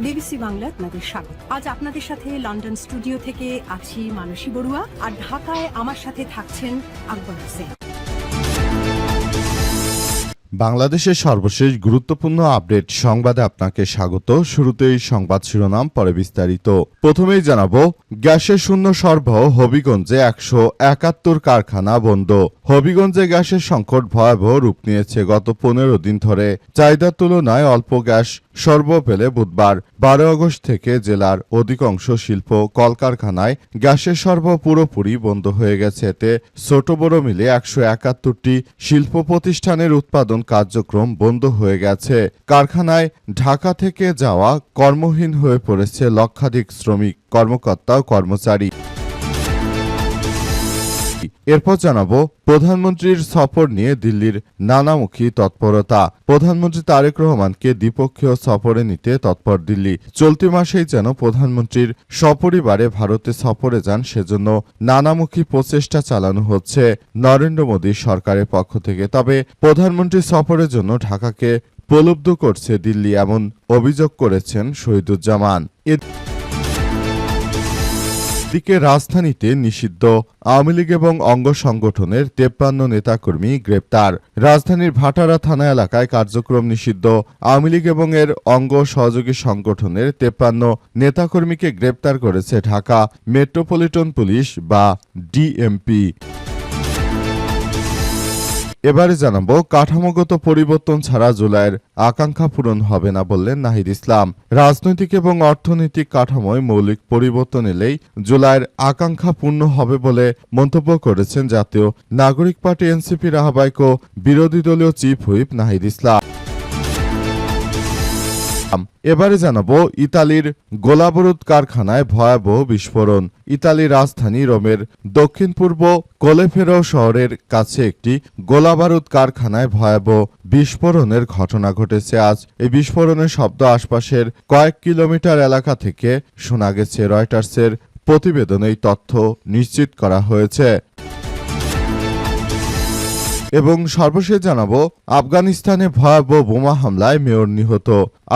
BBC Bangla আপনাদের স্বাগত। আজ আপনাদের সাথে লন্ডন স্টুডিও থেকে আছি মানসী বড়ুয়া, আর ঢাকায় আমার সাথে থাকছেন আকবর হোসেন। বাংলাদেশের সর্বশেষ গুরুত্বপূর্ণ আপডেট সংবাদে আপনাকে স্বাগত। শুরুতেই সংবাদ শিরোনাম, পরে বিস্তারিত। প্রথমেই জানাবো, গ্যাসের শূন্য সরবরাহ, হবিগঞ্জে 171 কারখানা বন্ধ। হবিগঞ্জে গ্যাসের সংকট ভয়াবহ রূপ নিয়েছে। গত 15 দিন ধরে চাহিদার তুলনায় অল্প গ্যাস সরবরাহ পেলে বুধবার 12 আগস্ট থেকে জেলার অধিকাংশ শিল্প কলকারখানায় গ্যাসের সরবরাহ পুরোপুরি বন্ধ হয়ে গেছে। এতে ছোট বড় মিলে 171টি শিল্প প্রতিষ্ঠানের উৎপাদন কার্যক্রম বন্ধ হয়ে গেছে। কারখানায় ঢাকা থেকে যাওয়া কর্মহীন হয়ে পড়েছে লক্ষাধিক শ্রমিক, কর্মকর্তা ও কর্মচারী। এরপর জানাবো, প্রধানমন্ত্রীর সফর নিয়ে দিল্লির নানামুখী তৎপরতা। প্রধানমন্ত্রী তারেক রহমানকে দ্বিপক্ষীয় সফরে নিতে তৎপর দিল্লি। চলতি মাসেই যেন প্রধানমন্ত্রীর সপরিবারে ভারতে সফরে যান, সেজন্য নানামুখী প্রচেষ্টা চালানো হচ্ছে নরেন্দ্র মোদী সরকারের পক্ষ থেকে। তবে প্রধানমন্ত্রী সফরের জন্য ঢাকাকে প্রলুব্ধ করছে দিল্লি, এমন অভিযোগ করেছেন শহীদুজ্জামান। এদিকে রাজধানীতে নিষিদ্ধ আওয়ামী লীগ এবং অঙ্গ সংগঠনের 53 নেতাকর্মী গ্রেপ্তার। রাজধানীর ভাটারা থানা এলাকায় কার্যক্রম নিষিদ্ধ আওয়ামী লীগ এবং এর অঙ্গ সহযোগী সংগঠনের 53 নেতাকর্মীকে গ্রেপ্তার করেছে ঢাকা মেট্রোপলিটন পুলিশ বা ডিএমপি। এবারে জানাবো, কাঠামোগত পরিবর্তন ছাড়া জুলাইয়ের আকাঙ্ক্ষা পূরণ হবে না বললেন নাহিদ ইসলাম। রাজনৈতিক এবং অর্থনৈতিক কাঠামোয় মৌলিক পরিবর্তন এলেই জুলাইয়ের আকাঙ্ক্ষা পূর্ণ হবে বলে মন্তব্য করেছেন জাতীয় নাগরিক পার্টি এনসিপির আহ্বায়ক ও বিরোধী দলীয় চিফ হুইপ নাহিদ ইসলাম। এবারে জানাবো, ইতালির গোলাবারুদ কারখানায় ভয়াবহ বিস্ফোরণ। ইতালির রাজধানী রোমের দক্ষিণ পূর্ব কোলেফেরো শহরের কাছে একটি গোলাবারুদ কারখানায় ভয়াবহ বিস্ফোরণের ঘটনা ঘটেছে আজ। এই বিস্ফোরণের শব্দ আশপাশের কয়েক কিলোমিটার এলাকা থেকে শোনা গেছে। রয়টার্সের প্রতিবেদনে এই তথ্য নিশ্চিত করা হয়েছে। এবং সর্বশেষ জানাবো, আফগানিস্তানে ভয়াবহ বোমা হামলায় মেয়র নিহত।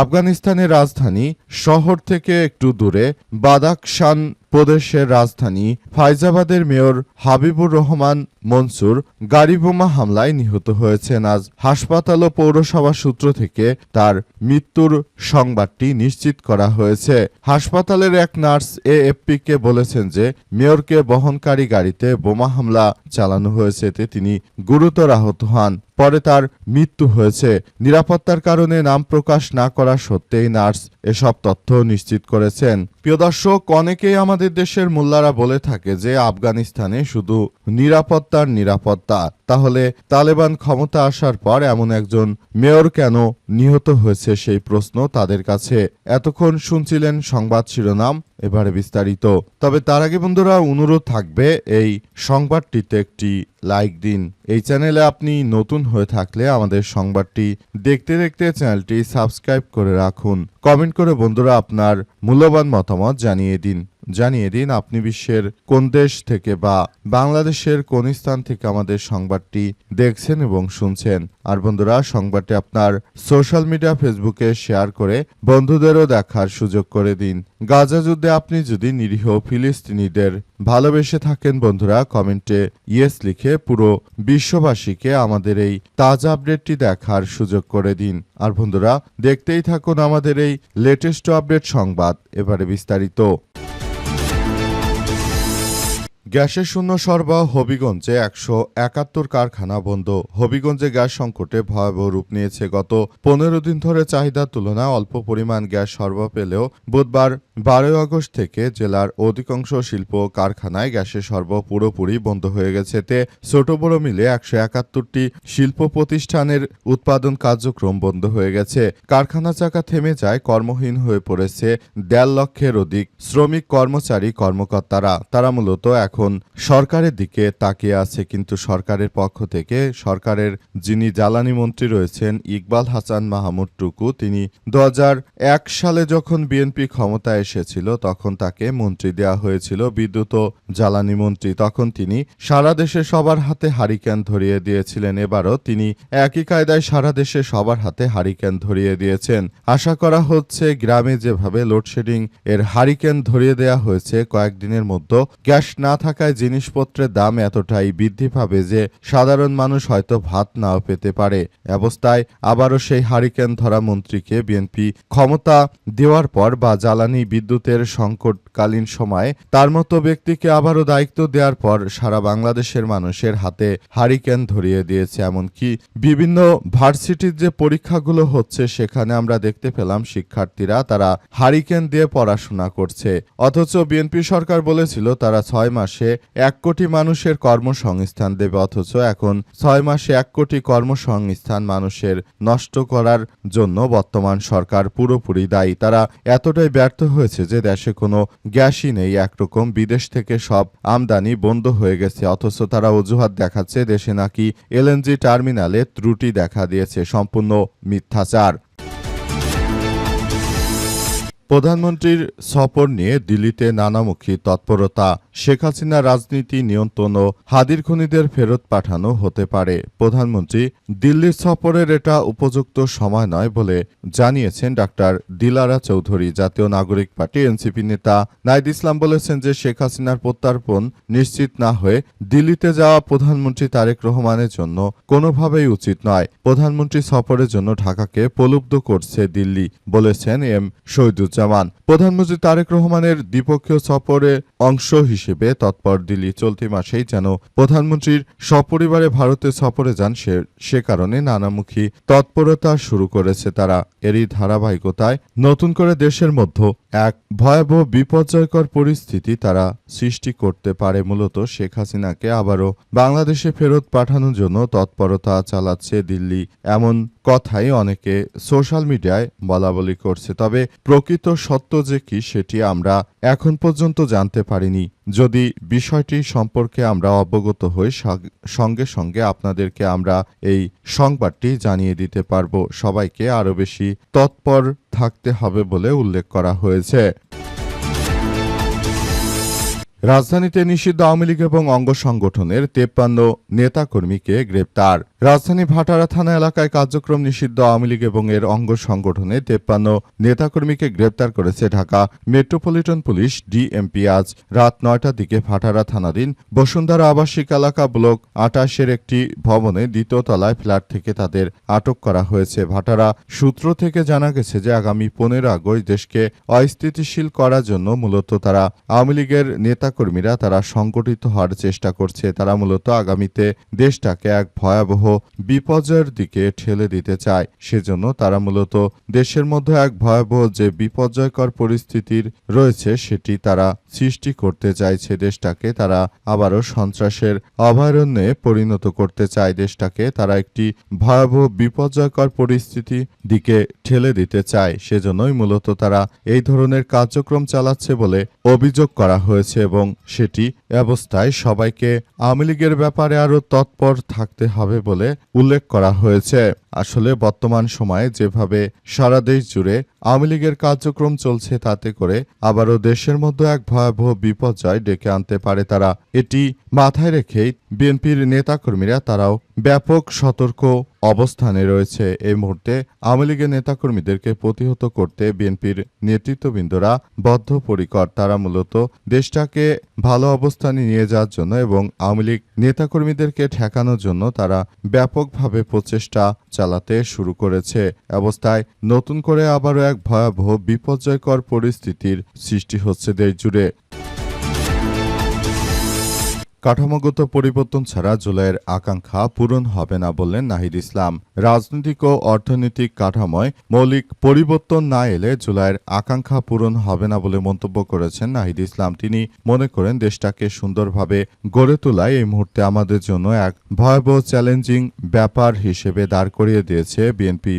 আফগানিস্তানের রাজধানী শহর থেকে একটু দূরে বাদাখশান প্রদেশের রাজধানী ফাইজাবাদের মেয়র হাবিবুর রহমান মনসুর গাড়ি বোমা হামলায় নিহত হয়েছেন আজ। হাসপাতাল ও পৌরসভা সূত্র থেকে তার মৃত্যুর সংবাদটি নিশ্চিত করা হয়েছে। হাসপাতালের এক নার্স এএফপিকে বলেছেন যে মেয়রকে বহনকারী গাড়িতে বোমা হামলা চালানো হয়েছে, এতে তিনি গুরুতর আহত হন। পরে তার মৃত্যু হয়েছে। নিরাপত্তার কারণে নাম প্রকাশ না করা সত্ত্বেই নার্স এসব তথ্য নিশ্চিত করেছেন। প্রিয় দর্শক, অনেকেই আমাদের দেশের মোল্লারা বলে থাকে যে আফগানিস্তানে শুধু নিরাপত্তা। তাহলে তালেবান ক্ষমতা আসার পর এমন একজন মেয়র কেন নিহত হয়েছে, সেই প্রশ্ন তাদের কাছে। এতক্ষণ শুনছিলেন সংবাদ শিরোনাম, এবারে বিস্তারিত। তবে তার আগে বন্ধুরা, অনুরোধ থাকবে এই সংবাদটিতে একটি লাইক দিন। এই চ্যানেলে আপনি নতুন হয়ে থাকলে আমাদের সংবাদটি দেখতে দেখতে চ্যানেলটি সাবস্ক্রাইব করে রাখুন। কমেন্ট করে বন্ধুরা আপনার মূল্যবান মতামত জানিয়ে দিন আপনি বিশ্বের কোন দেশ থেকে বা বাংলাদেশের কোন স্থান থেকে আমাদের সংবাদটি দেখছেন এবং শুনছেন। আর বন্ধুরা, সংবাদটি আপনার সোশ্যাল মিডিয়া ফেসবুকে শেয়ার করে বন্ধুদেরও দেখার সুযোগ করে দিন। গাজা যুদ্ধে আপনি যদি নিরীহ ফিলিস্তিনিদের ভালোবেসে থাকেন বন্ধুরা, কমেন্টে ইয়েস লিখে পুরো বিশ্ববাসীকে আমাদের এই তাজা আপডেটটি দেখার সুযোগ করে দিন। আর বন্ধুরা, দেখতেই থাকুন আমাদের এই লেটেস্ট আপডেট সংবাদ, এবারে বিস্তারিত। গ্যাসের শূন্য সরবরাহ, হবিগঞ্জে 171 কারখানা বন্ধ। হবিগঞ্জে গ্যাস সংকটে ভয়াবহ রূপ নিয়েছে। গত 15 দিন ধরে চাহিদার তুলনায় অল্প পরিমাণ গ্যাস সরবরাহ পেলেও বুধবার 12 আগস্ট থেকে জেলার অধিকাংশ শিল্প কারখানায় গ্যাসের সরবরাহ পুরোপুরি বন্ধ হয়ে গেছে। এতে ছোট বড় মিলে 171টি শিল্প প্রতিষ্ঠানের উৎপাদন কার্যক্রম বন্ধ হয়ে গেছে। কারখানা চাকা থেমে যায়, কর্মহীন হয়ে পড়েছে 1.5 লক্ষের অধিক শ্রমিক, কর্মচারী, কর্মকর্তারা। তারা মূলত এখন এখন সরকারের দিকে তাকিয়ে আছে, কিন্তু সরকারের পক্ষ থেকে সরকারের যিনি জ্বালানি মন্ত্রী রয়েছেন ইকবাল হাসান মাহমুদ টুকু, তিনি 2001 সালে যখন বিএনপি ক্ষমতায় এসেছিল তখন তাকে মন্ত্রী দেওয়া হয়েছিল বিদ্যুৎ ও জ্বালানি মন্ত্রী। তখন তিনি সারা দেশে সবার হাতে হারিকেন ধরিয়ে দিয়েছিলেন। এবারও তিনি একই কায়দায় সারা দেশে সবার হাতে হারিকেন ধরিয়ে দিয়েছেন। আশা করা হচ্ছে গ্রামে যেভাবে লোডশেডিং এর হারিকেন ধরিয়ে দেওয়া হয়েছে, কয়েকদিনের মধ্যে গ্যাস না থাকায় জিনিসপত্রের দাম এতটাই বৃদ্ধি পাবে যে সাধারণ মানুষ হয়তো ভাত নাও পেতে পারে। অবস্থায় আবারও সেই হারিকেন ধরা মন্ত্রীকে বিএনপি ক্ষমতা দেওয়ার পর বা জ্বালানি বিদ্যুতের সংকটকালীন সময়ে তার মতো ব্যক্তিকে আবারও দায়িত্ব দেওয়ার পর সারা বাংলাদেশের মানুষের হাতে হারিকেন ধরিয়ে দিয়েছে। এমনকি বিভিন্ন ভার্সিটির যে পরীক্ষাগুলো হচ্ছে সেখানে আমরা দেখতে পেলাম শিক্ষার্থীরা তারা হারিকেন দিয়ে পড়াশোনা করছে। অথচ বিএনপি সরকার বলেছিল তারা 6 মাসে 1 কোটি মানুষের কর্মসংস্থান দেবে, অথচ এখন 6 মাসে 1 কোটি কর্মসংস্থান মানুষের নষ্ট করার জন্য বর্তমান সরকার পুরোপুরি দায়ী। তারা এতটাই ব্যর্থ হয়েছে যে দেশে কোনো গ্যাসই নেই, একরকম বিদেশ থেকে সব আমদানি বন্ধ হয়ে গেছে। অথচ তারা অজুহাত দেখাচ্ছে দেশে নাকি এলএনজি টার্মিনালে ত্রুটি দেখা দিয়েছে, সম্পূর্ণ মিথ্যাচার। প্রধানমন্ত্রীর সফর নিয়ে দিল্লিতে নানামুখী তৎপরতা। শেখ হাসিনা রাজনীতি নিয়ন্ত্রণ ও হাদির খুনিদের ফেরত পাঠানো হতে পারে। প্রধানমন্ত্রী দিল্লির সফরের এটা উপযুক্ত সময় নয় বলে জানিয়েছেন ডাক্তার দিলারা চৌধুরী। জাতীয় নাগরিক পার্টি এনসিপি নেতা নাহিদ ইসলাম বলেছেন যে শেখ হাসিনার প্রত্যার্পণ নিশ্চিত না হয়ে দিল্লিতে যাওয়া প্রধানমন্ত্রী তারেক রহমানের জন্য কোনোভাবেই উচিত নয়। প্রধানমন্ত্রী সফরের জন্য ঢাকাকে প্রলুব্ধ করছে দিল্লি, বলেছেন এম শহীদুজ্জামান। প্রধানমন্ত্রী তারেক রহমানের দ্বিপক্ষীয় সফরে অংশ হিসেবে তৎপর দিল্লি চলতি মাসেই যেন প্রধানমন্ত্রীর সপরিবারে ভারতে সফরে যান, সে কারণে নানামুখী তৎপরতা শুরু করেছে তারা। এরই ধারাবাহিকতায় নতুন করে দেশের মধ্যে এক ভয়াবহ বিপর্যয়কর পরিস্থিতি তারা সৃষ্টি করতে পারে। মূলত শেখ হাসিনাকে আবারও বাংলাদেশে ফেরত পাঠানোর জন্য তৎপরতা চালাচ্ছে দিল্লি, এমন কথাই অনেকে সোশ্যাল মিডিয়ায় বলাবলি করছে। তবে প্রকৃত সত্য যে কি সেটি আমরা এখন পর্যন্ত জানতে পারিনি। যদি বিষয়টি সম্পর্কে আমরা অবগত হই সঙ্গে সঙ্গে আপনাদেরকে আমরা এই সংবাদটি জানিয়ে দিতে পারব। সবাইকে আরও বেশি তৎপর থাকতে হবে বলে উল্লেখ করা হয়েছে। রাজধানীতে নিষিদ্ধ আওয়ামী লীগ এবং অঙ্গ সংগঠনের 53 নেতাকর্মীকে গ্রেপ্তার। রাজধানী ভাটারা থানা এলাকায় কার্যক্রম নিষিদ্ধ আওয়ামী লীগ এবং এর অঙ্গ সংগঠনের 53 নেতাকর্মীকে গ্রেপ্তার করেছে ঢাকা মেট্রোপলিটন পুলিশ ডিএমপি। আজ রাত 9টার দিকে ভাটারা থানাধীন বসুন্ধরা আবাসিক এলাকা ব্লক 28-এর একটি ভবনে 2য় তলায় ফ্ল্যাট থেকে তাদের আটক করা হয়েছে। ভাটারা সূত্র থেকে জানা গেছে যে আগামী 15 আগস্ট দেশকে অস্থিতিশীল করার জন্য মূলত তারা আওয়ামী লীগের নেতাকর্মীরা তারা সংগঠিত হওয়ার চেষ্টা করছে। তারা মূলত আগামীতে দেশটাকে এক ভয়াবহ বিপর্যয়ের দিকে ঠেলে দিতে চায়। সেজন্য তারা মূলত দেশের মধ্যে এক ভয়াবহ যে বিপর্যয়কর পরিস্থিতির রয়েছে সেটি তারা সৃষ্টি করতে চাইছে। দেশটাকে তারা আবারও সন্ত্রাসের অভয়ারণ্যে পরিণত করতে চায়। দেশটাকে তারা একটি ভয়াবহ বিপর্যয়কর পরিস্থিতি দিকে ঠেলে দিতে চায়। সেজন্যই মূলত তারা এই ধরনের কার্যক্রম চালাচ্ছে বলে অভিযোগ করা হয়েছে এবং সেটি অবস্থায় সবাইকে আওয়ামী লীগের ব্যাপারে আরও তৎপর থাকতে হবে বলে উল্লেখ করা হয়েছে। আসলে বর্তমান সময়ে যেভাবে সারা দেশ জুড়ে আওয়ামী লীগের কার্যক্রম চলছে তাতে করে আবারও দেশের মধ্যে এক ভয়াবহ বিপর্যয় ডেকে আনতে পারে তারা। এটি মাথায় রেখেই বিএনপির নেতাকর্মীরা তারাও ব্যাপক সতর্ক অবস্থানে রয়েছে। এই মুহূর্তে আওয়ামী লীগের নেতাকর্মীদেরকে প্রতিহত করতে বিএনপির নেতৃত্ববৃন্দরা বদ্ধপরিকর। তারা মূলত দেশটাকে ভালো অবস্থানে নিয়ে যাওয়ার জন্য এবং আওয়ামী লীগ নেতাকর্মীদেরকে ঠেকানোর জন্য তারা ব্যাপকভাবে প্রচেষ্টা চালাতে শুরু করেছে। অবস্থায় নতুন করে আবারও এক ভয়াবহ বিপর্যয়কর পরিস্থিতির সৃষ্টি হচ্ছে দেশ জুড়ে। কাঠামোগত পরিবর্তন ছাড়া জুলাইয়ের আকাঙ্ক্ষা পূরণ হবে না বললেন নাহিদ ইসলাম। রাজনৈতিক ও অর্থনৈতিক কাঠামোয় মৌলিক পরিবর্তন না এলে জুলাইয়ের আকাঙ্ক্ষা পূরণ হবে না বলে মন্তব্য করেছেন নাহিদ ইসলাম। তিনি মনে করেন দেশটাকে সুন্দরভাবে গড়ে তোলায় এই মুহূর্তে আমাদের জন্য এক ভয়াবহ চ্যালেঞ্জিং ব্যাপার হিসেবে দাঁড় করিয়ে দিয়েছে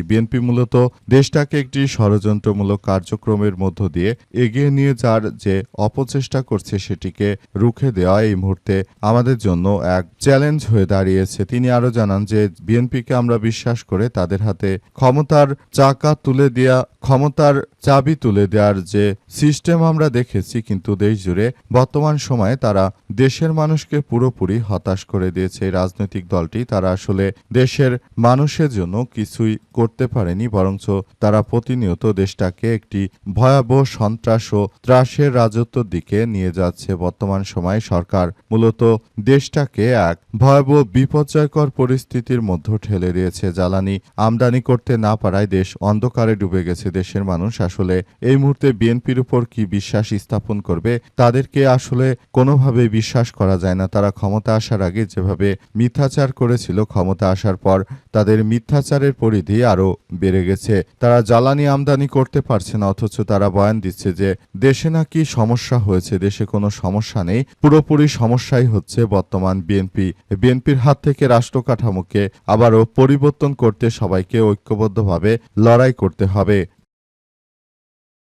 বিএনপি মূলত দেশটাকে একটি ষড়যন্ত্রমূলক কার্যক্রমের মধ্য দিয়ে এগিয়ে নিয়ে যাওয়ার যে অপচেষ্টা করছে সেটিকে রুখে দেওয়া এই মুহূর্তে আমাদের জন্য এক চ্যালেঞ্জ হয়ে দাঁড়িয়েছে। তিনি আরো জানান যে বিএনপিকে আমরা বিশ্বাস করে তাদের হাতে ক্ষমতার চাবি তুলে দেওয়ার যে সিস্টেম আমরা দেখেছি, কিন্তু দেশ জুড়ে বর্তমান সময়ে তারা দেশের মানুষকে পুরোপুরি হতাশ করে দিয়েছে। এই রাজনৈতিক দলটি তারা আসলে দেশের মানুষের জন্য কিছুই করতে পারেনি, বরঞ্চ তারা প্রতিনিয়ত দেশটাকে একটি ভয়াবহ সন্ত্রাস ও ত্রাসের রাজত্বের দিকে নিয়ে যাচ্ছে। বর্তমান সময়ে সরকার মূলত দেশটাকে এক ভয়াবহ বিপর্যয়কর পরিস্থিতির মধ্যে ঠেলে দিয়েছে। জ্বালানি আমদানি করতে না পারায় দেশ অন্ধকারে ডুবে গেছে। দেশের মানুষ আসলে এই মুহূর্তে বিএনপির উপর কি বিশ্বাস স্থাপন করবে? তাদেরকে আসলে কোনোভাবে বিশ্বাস করা যায় না। তারা ক্ষমতা আসার আগে যেভাবে মিথ্যাচার করেছিল, ক্ষমতা আসার পর তাদের মিথ্যাচারের পরিধি আরো বেড়ে গেছে। তারা জ্বালানি আমদানি করতে পারছে না, অথচ তারা বয়ান দিচ্ছে যে দেশে নাকি সমস্যা হয়েছে। দেশে কোনো সমস্যা নেই, পুরোপুরি সমস্যাই হচ্ছে বর্তমান বিএনপির হাত থেকে রাষ্ট্র কাঠামোকে আবারও পরিবর্তন করতে সবাইকে ঐক্যবদ্ধভাবে লড়াই করতে হবে।